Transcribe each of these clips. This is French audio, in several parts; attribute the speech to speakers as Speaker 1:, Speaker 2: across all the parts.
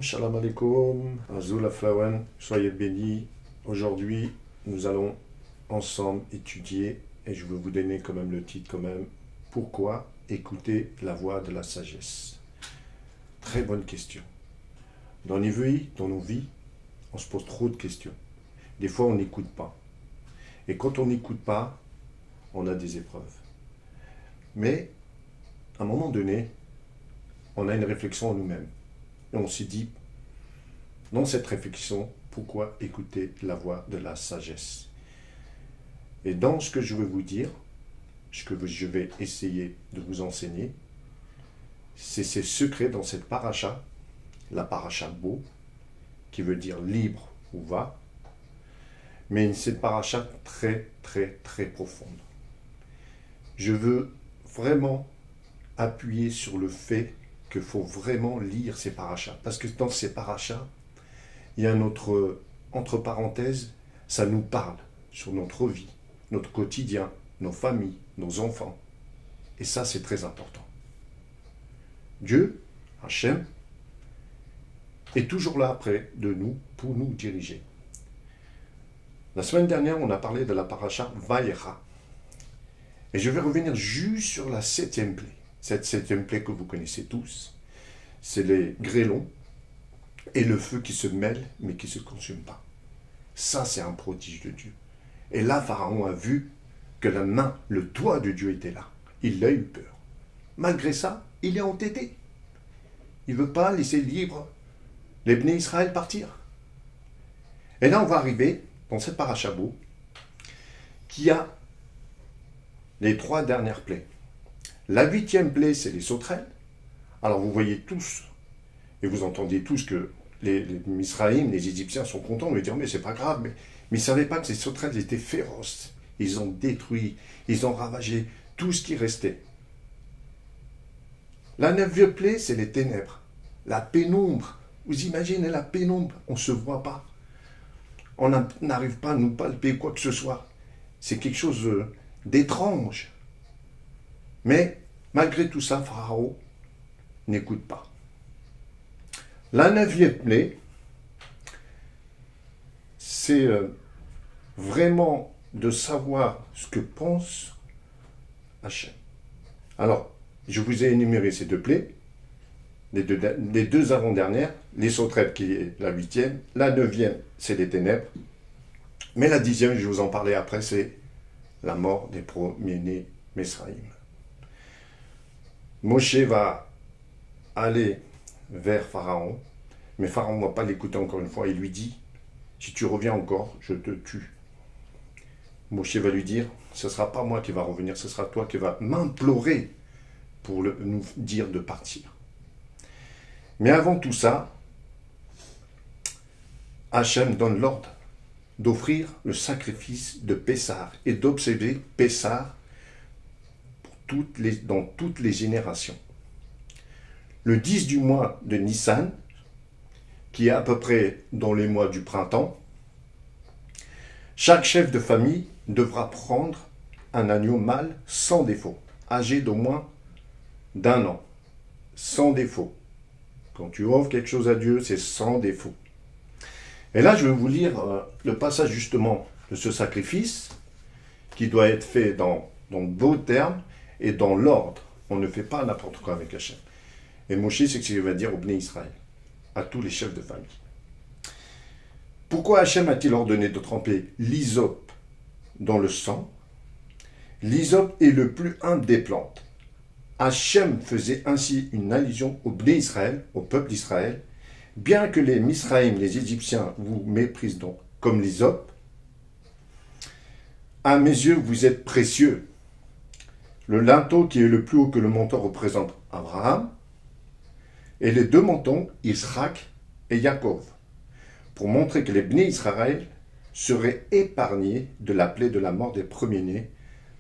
Speaker 1: Shalom alaikum, Azul Aflawan, soyez bénis. Aujourd'hui, nous allons ensemble étudier, et je vais vous donner quand même le titre quand même, pourquoi écouter la voix de la sagesse. Très bonne question. Dans nos vies, on se pose trop de questions. Des fois, on n'écoute pas. Et quand on n'écoute pas, on a des épreuves. Mais, à un moment donné, on a une réflexion en nous-mêmes. Et on s'est dit, dans cette réflexion, pourquoi écouter la voix de la sagesse? Et dans ce que je veux vous dire, ce que je vais essayer de vous enseigner, c'est ces secrets dans cette paracha, la paracha Bo, qui veut dire libre ou va, mais c'est une paracha très, très, très profonde. Je veux vraiment appuyer sur le fait qu'il faut vraiment lire ces parachas. Parce que dans ces parachas, il y a entre parenthèses, ça nous parle sur notre vie, notre quotidien, nos familles, nos enfants. Et ça, c'est très important. Dieu, Hachem, est toujours là près de nous pour nous diriger. La semaine dernière, on a parlé de la paracha Vaïra. Et je vais revenir juste sur la 7e plaie. Cette 7e plaie que vous connaissez tous, c'est les grêlons et le feu qui se mêle mais qui ne se consume pas. Ça, c'est un prodige de Dieu. Et là, Pharaon a vu que la main, le doigt de Dieu était là. Il a eu peur. Malgré ça, il est entêté. Il ne veut pas laisser libre les Bnei Israël partir. Et là, on va arriver dans cette paracha Bo qui a les 3 dernières plaies. La 8e plaie, c'est les sauterelles. Alors vous voyez tous, et vous entendez tous que les Misraïm, les Égyptiens sont contents de dire mais c'est pas grave, mais ils ne savaient pas que ces sauterelles étaient féroces. Ils ont détruit, ils ont ravagé tout ce qui restait. La 9e plaie, c'est les ténèbres, la pénombre. Vous imaginez la pénombre, on ne se voit pas. On n'arrive pas à nous palper quoi que ce soit. C'est quelque chose d'étrange. Mais malgré tout ça, Pharaon n'écoute pas. La 9e plaie, c'est vraiment de savoir ce que pense Hachem. Alors, je vous ai énuméré ces 2 plaies, les deux avant-dernières, les sauterelles qui est la 8e, la 9e, c'est les ténèbres, mais la 10e, je vous en parlais après, c'est la mort des premiers-nés Misraïm. Moshe va aller vers Pharaon, mais Pharaon ne va pas l'écouter encore une fois. Il lui dit, si tu reviens encore, je te tue. Moshe va lui dire, ce ne sera pas moi qui va revenir, ce sera toi qui vas m'implorer pour nous dire de partir. Mais avant tout ça, Hachem donne l'ordre d'offrir le sacrifice de Pessah et d'observer Pessah dans toutes les générations. Le 10 du mois de Nissan, qui est à peu près dans les mois du printemps, chaque chef de famille devra prendre un agneau mâle sans défaut, âgé d'au moins d'1 an, sans défaut. Quand tu offres quelque chose à Dieu, c'est sans défaut. Et là, je vais vous lire le passage justement de ce sacrifice qui doit être fait dans de beaux termes et dans l'ordre. On ne fait pas n'importe quoi avec Hachem. Et Moshe, c'est ce qu'il va dire au Bnei Israël, à tous les chefs de famille. Pourquoi Hachem a-t-il ordonné de tremper l'hysope dans le sang? L'hysope est le plus humble des plantes. Hachem faisait ainsi une allusion au Bnei Israël, au peuple d'Israël. Bien que les Misraïm, les Égyptiens, vous méprisent donc comme l'hysope, à mes yeux, vous êtes précieux. Le linteau qui est le plus haut que le menton représente Abraham, et les 2 mentons, Israël et Yaakov, pour montrer que les Bnei Israël seraient épargnés de la plaie de la mort des premiers-nés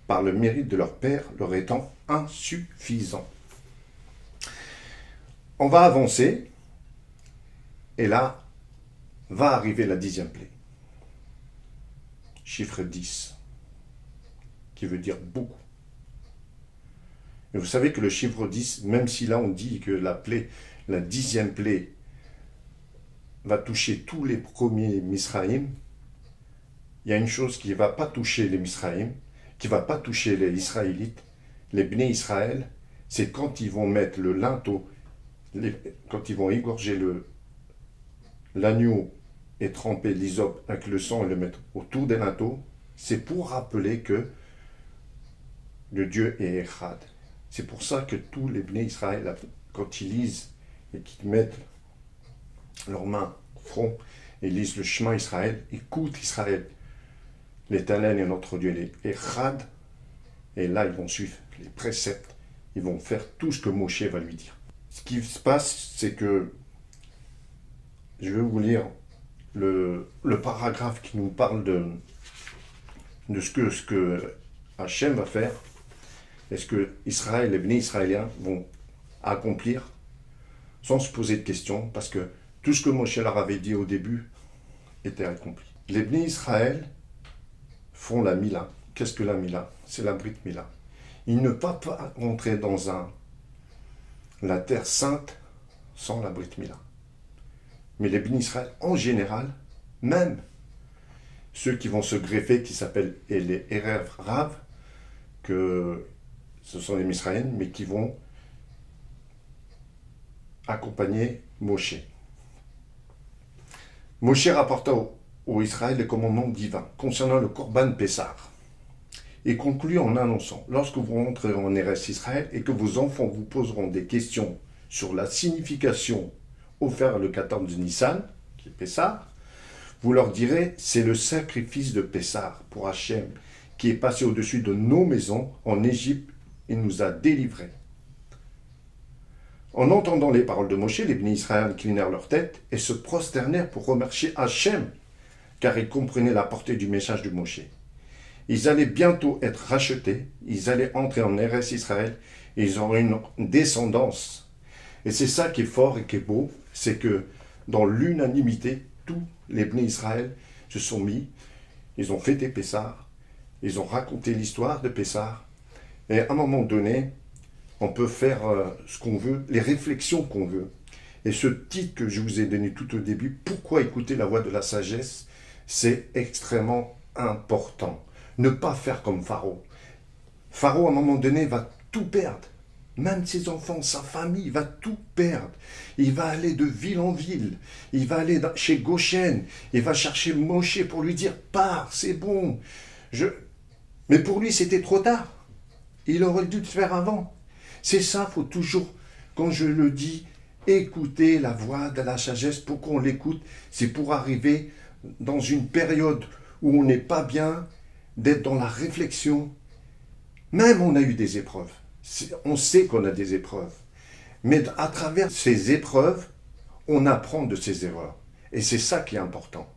Speaker 1: par le mérite de leur père leur étant insuffisant. On va avancer, et là va arriver la 10e plaie. Chiffre 10, qui veut dire beaucoup. Et vous savez que le chiffre 10, même si là on dit que la 10e plaie va toucher tous les premiers Misraïm, il y a une chose qui ne va pas toucher les Misraïm, qui ne va pas toucher les Israélites, les Bnei Israël, c'est quand ils vont mettre le linteau, quand ils vont égorger l'agneau et tremper l'hysope avec le sang et le mettre autour des linteaux, c'est pour rappeler que le Dieu est Echad. C'est pour ça que tous les Bnei Israël, quand ils lisent et qu'ils mettent leurs mains au front et lisent le chemin Israël, écoute Israël, l'Éternel est notre Dieu, il est Echad, et là ils vont suivre les préceptes, ils vont faire tout ce que Moshe va lui dire. Ce qui se passe, c'est que je vais vous lire le paragraphe qui nous parle de ce que Hachem va faire, et ce que Israël, les Bnei Israéliens vont accomplir sans se poser de questions, parce que tout ce que Moshe leur avait dit au début était accompli. Les Bnei Israël font la Mila. Qu'est-ce que la Mila? C'est la Brit Mila. Ils ne peuvent pas rentrer dans la terre sainte sans la Brit Mila. Mais les Bnei Israël, en général, même ceux qui vont se greffer, qui s'appellent les Erev Rav, que ce sont les Misraïens, mais qui vont accompagner Moshe. Moshe rapporta au Israël les commandements divins concernant le Korban Pessah et conclut en annonçant: lorsque vous rentrerez en Eretz Israël et que vos enfants vous poseront des questions sur la signification offerte le 14 Nissan, qui est Pessah, vous leur direz: c'est le sacrifice de Pessah pour Hachem qui est passé au-dessus de nos maisons en Égypte et nous a délivrés. En entendant les paroles de Moshe, les Bnei Israël inclinèrent leur tête et se prosternèrent pour remercier Hachem, car ils comprenaient la portée du message de Moshe. Ils allaient bientôt être rachetés, ils allaient entrer en Eretz Israël, et ils auraient une descendance. Et c'est ça qui est fort et qui est beau, c'est que dans l'unanimité, tous les Bnei Israël se sont mis, ils ont fêté Pessah, ils ont raconté l'histoire de Pessah, et à un moment donné, on peut faire ce qu'on veut, les réflexions qu'on veut. Et ce titre que je vous ai donné tout au début, pourquoi écouter la voix de la sagesse, c'est extrêmement important. Ne pas faire comme Pharaon. Pharaon, à un moment donné, va tout perdre. Même ses enfants, sa famille, il va tout perdre. Il va aller de ville en ville. Il va aller chez Goshen. Il va chercher Moshe pour lui dire: pars, c'est bon. Mais pour lui, c'était trop tard. Il aurait dû le faire avant. C'est ça, il faut toujours, quand je le dis, écouter la voix de la sagesse. Pourquoi on l'écoute? C'est pour arriver dans une période où on n'est pas bien, d'être dans la réflexion. Même on a eu des épreuves. On sait qu'on a des épreuves. Mais à travers ces épreuves, on apprend de ses erreurs. Et c'est ça qui est important.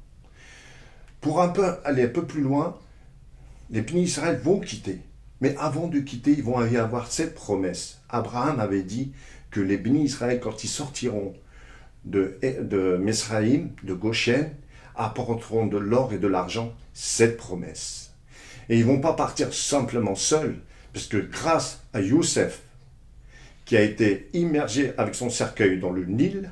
Speaker 1: Pour aller un peu plus loin, les Bnei Israël vont quitter. Mais avant de quitter, ils vont y avoir cette promesse. Abraham avait dit que les Bnei Israël, quand ils sortiront de Misraïm, de Goshen, apporteront de l'or et de l'argent, cette promesse. Et ils ne vont pas partir simplement seuls, parce que grâce à Youssef, qui a été immergé avec son cercueil dans le Nil,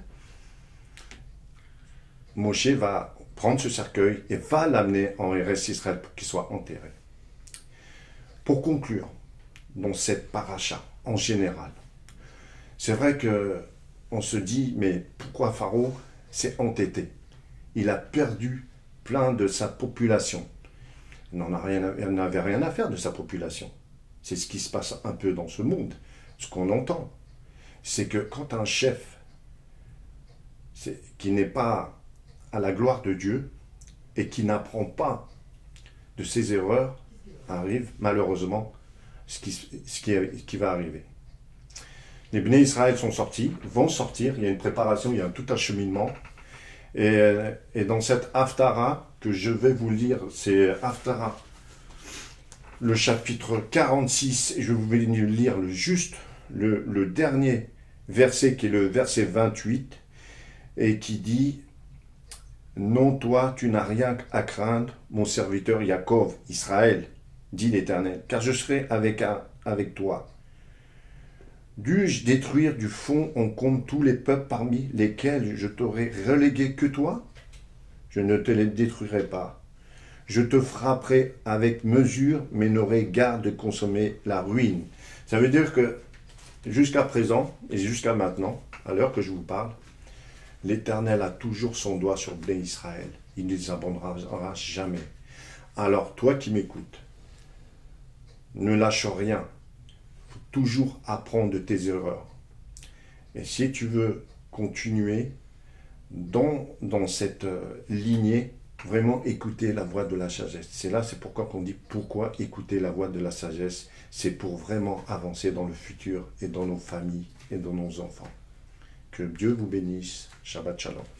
Speaker 1: Moshe va prendre ce cercueil et va l'amener en Eretz Israël pour qu'il soit enterré. Pour conclure, dans cette paracha, en général, c'est vrai qu'on se dit, mais pourquoi Pharaon s'est entêté? Il a perdu plein de sa population. Il n'avait rien à faire de sa population. C'est ce qui se passe un peu dans ce monde. Ce qu'on entend, c'est que quand un chef qui n'est pas à la gloire de Dieu et qui n'apprend pas de ses erreurs, arrive malheureusement ce qui va arriver. Les Bnei Israël sont sortis, vont sortir, il y a une préparation, il y a tout un cheminement. Et dans cette Haftara que je vais vous lire, c'est Haftara, le chapitre 46, et je vais vous lire le dernier verset qui est le verset 28, et qui dit: non, toi, tu n'as rien à craindre, mon serviteur Yaakov, Israël, dit l'Éternel, car je serai avec toi. Dus-je détruire du fond en comble tous les peuples parmi lesquels je t'aurais relégué que toi? Je ne te les détruirai pas. Je te frapperai avec mesure, mais n'aurai garde de consommer la ruine. Ça veut dire que jusqu'à présent, et jusqu'à maintenant, à l'heure que je vous parle, l'Éternel a toujours son doigt sur Bnei Israël. Il ne les abandonnera jamais. Alors, toi qui m'écoutes, ne lâche rien. Il faut toujours apprendre de tes erreurs. Et si tu veux continuer dans cette lignée, vraiment écouter la voix de la sagesse. C'est pourquoi on dit pourquoi écouter la voix de la sagesse. C'est pour vraiment avancer dans le futur et dans nos familles et dans nos enfants. Que Dieu vous bénisse. Shabbat Shalom.